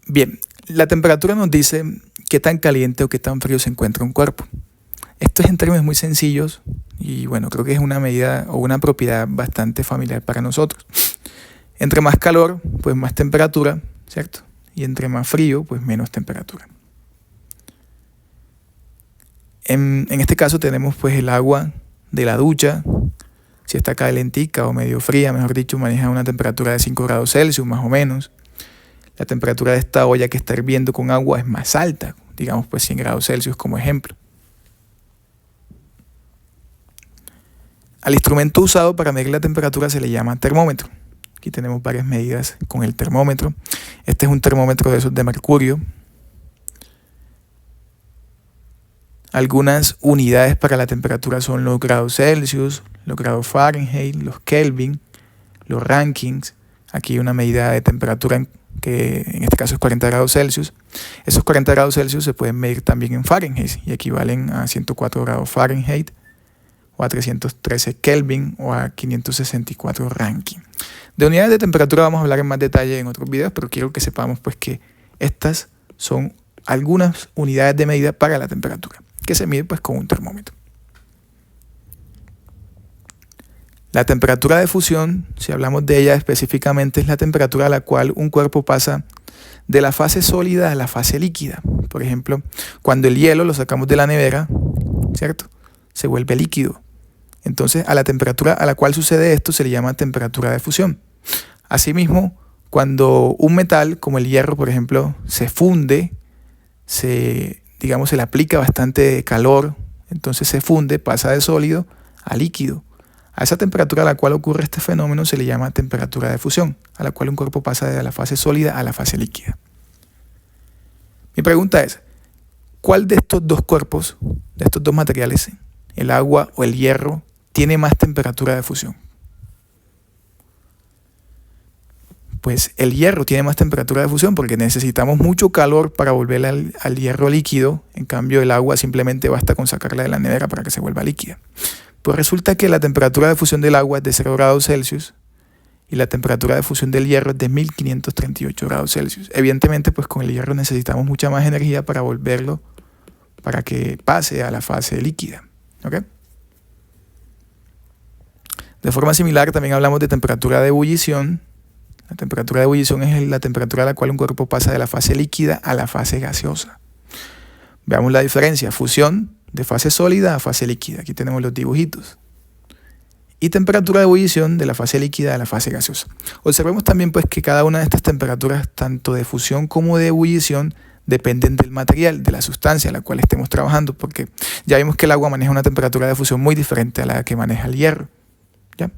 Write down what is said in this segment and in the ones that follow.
Bien, la temperatura nos dice qué tan caliente o qué tan frío se encuentra un cuerpo. Esto es en términos muy sencillos y bueno, creo que es una medida o una propiedad bastante familiar para nosotros. Entre más calor, pues más temperatura, ¿cierto? Y entre más frío, pues menos temperatura. En este caso tenemos pues el agua de la ducha. Si está calentica o medio fría, mejor dicho, maneja una temperatura de 5 grados Celsius más o menos. La temperatura de esta olla que está hirviendo con agua es más alta, digamos pues 100 grados Celsius como ejemplo. Al instrumento usado para medir la temperatura se le llama termómetro. Aquí tenemos varias medidas con el termómetro. Este es un termómetro de esos de mercurio. Algunas unidades para la temperatura son los grados Celsius, los grados Fahrenheit, los Kelvin, los Rankings. Aquí hay una medida de temperatura que en este caso es 40 grados Celsius. Esos 40 grados Celsius se pueden medir también en Fahrenheit y equivalen a 104 grados Fahrenheit o a 313 Kelvin o a 564 Rankine. De unidades de temperatura vamos a hablar en más detalle en otros videos, pero quiero que sepamos pues que estas son algunas unidades de medida para la temperatura, que se mide pues con un termómetro. La temperatura de fusión, si hablamos de ella específicamente, es la temperatura a la cual un cuerpo pasa de la fase sólida a la fase líquida. Por ejemplo, cuando el hielo lo sacamos de la nevera, ¿cierto? Se vuelve líquido. Entonces, a la temperatura a la cual sucede esto se le llama temperatura de fusión. Asimismo, cuando un metal, como el hierro, por ejemplo, se funde, se le aplica bastante calor, entonces se funde, pasa de sólido a líquido. A esa temperatura a la cual ocurre este fenómeno se le llama temperatura de fusión, a la cual un cuerpo pasa de la fase sólida a la fase líquida. Mi pregunta es, ¿cuál de estos dos cuerpos, de estos dos materiales, el agua o el hierro, tiene más temperatura de fusión? Pues el hierro tiene más temperatura de fusión porque necesitamos mucho calor para volver al hierro líquido. En cambio, el agua simplemente basta con sacarla de la nevera para que se vuelva líquida. Pues resulta que la temperatura de fusión del agua es de 0 grados Celsius y la temperatura de fusión del hierro es de 1538 grados Celsius. Evidentemente, pues con el hierro necesitamos mucha más energía para volverlo, para que pase a la fase líquida. ¿Okay? De forma similar, también hablamos de temperatura de ebullición. La temperatura de ebullición es la temperatura a la cual un cuerpo pasa de la fase líquida a la fase gaseosa. Veamos la diferencia. Fusión de fase sólida a fase líquida. Aquí tenemos los dibujitos. Y temperatura de ebullición de la fase líquida a la fase gaseosa. Observemos también pues que cada una de estas temperaturas, tanto de fusión como de ebullición, dependen del material, de la sustancia a la cual estemos trabajando, porque ya vimos que el agua maneja una temperatura de fusión muy diferente a la que maneja el hierro. ¿Ya?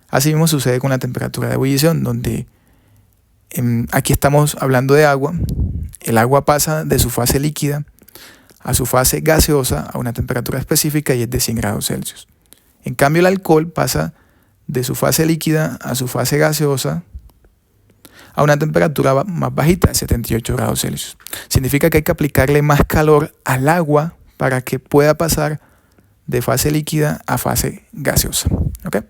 Así mismo sucede con la temperatura de ebullición, donde aquí estamos hablando de agua. El agua pasa de su fase líquida a su fase gaseosa a una temperatura específica y es de 100 grados Celsius. En cambio, el alcohol pasa de su fase líquida a su fase gaseosa a una temperatura más bajita, de 78 grados Celsius. Significa que hay que aplicarle más calor al agua para que pueda pasar de fase líquida a fase gaseosa. ¿Okay?